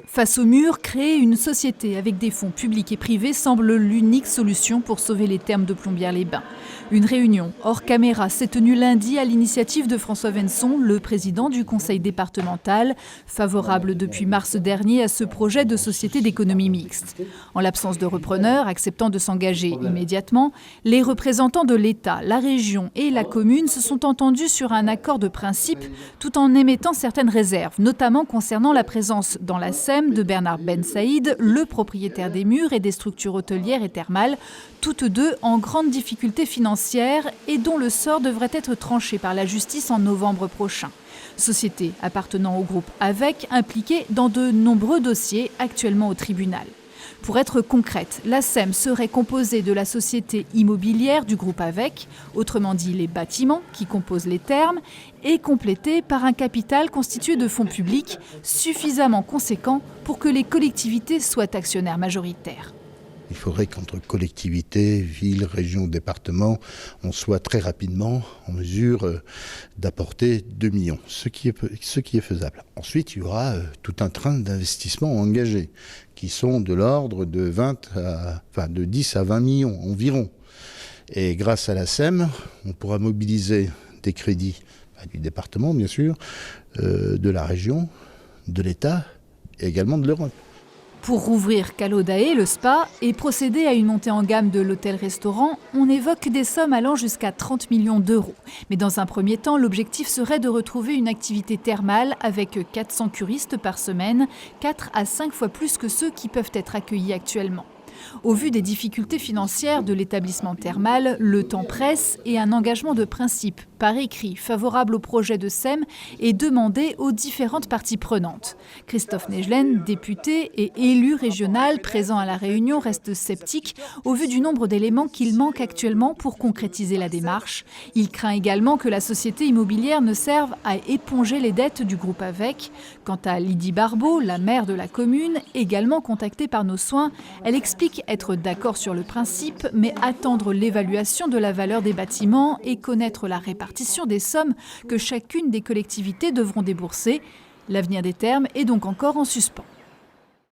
Face au mur, créer une société avec des fonds publics et privés semble l'unique solution pour sauver les thermes de Plombières-les-Bains. Une réunion hors caméra s'est tenue lundi à l'initiative de François Venson, le président du conseil départemental, favorable depuis mars dernier à ce projet de société d'économie mixte. En l'absence de repreneurs acceptant de s'engager immédiatement, les représentants de l'État, la région et la commune se sont entendus sur un accord de principe tout en émettant certaines réserves, notamment concernant la présence dans la SEM de Bernard Ben Saïd, le propriétaire des murs et des structures hôtelières et thermales, toutes deux en grande difficulté financière et dont le sort devrait être tranché par la justice en novembre prochain. Société appartenant au groupe AVEC, impliquée dans de nombreux dossiers actuellement au tribunal. Pour être concrète, la SEM serait composée de la société immobilière du groupe AVEC, autrement dit les bâtiments qui composent les thermes, et complétée par un capital constitué de fonds publics suffisamment conséquent pour que les collectivités soient actionnaires majoritaires. Il faudrait qu'entre collectivités, villes, régions, départements, on soit très rapidement en mesure d'apporter 2 millions, ce qui est faisable. Ensuite, il y aura tout un train d'investissements engagés qui sont de l'ordre de 10 à 20 millions environ. Et grâce à la SEM, on pourra mobiliser des crédits du département, bien sûr, de la région, de l'État et également de l'Europe. Pour rouvrir Calodae, le spa, et procéder à une montée en gamme de l'hôtel-restaurant, on évoque des sommes allant jusqu'à 30 millions d'euros. Mais dans un premier temps, l'objectif serait de retrouver une activité thermale avec 400 curistes par semaine, 4 à 5 fois plus que ceux qui peuvent être accueillis actuellement. Au vu des difficultés financières de l'établissement thermal, le temps presse et un engagement de principe par écrit favorable au projet de SEM est demandé aux différentes parties prenantes. Christophe Negelen, député et élu régional présent à la réunion, reste sceptique au vu du nombre d'éléments qu'il manque actuellement pour concrétiser la démarche. Il craint également que la société immobilière ne serve à éponger les dettes du groupe AVEC. Quant à Lydie Barbeau, la maire de la commune, également contactée par Nos Soins, elle explique être d'accord sur le principe, mais attendre l'évaluation de la valeur des bâtiments et connaître la répartition des sommes que chacune des collectivités devront débourser. L'avenir des thermes est donc encore en suspens.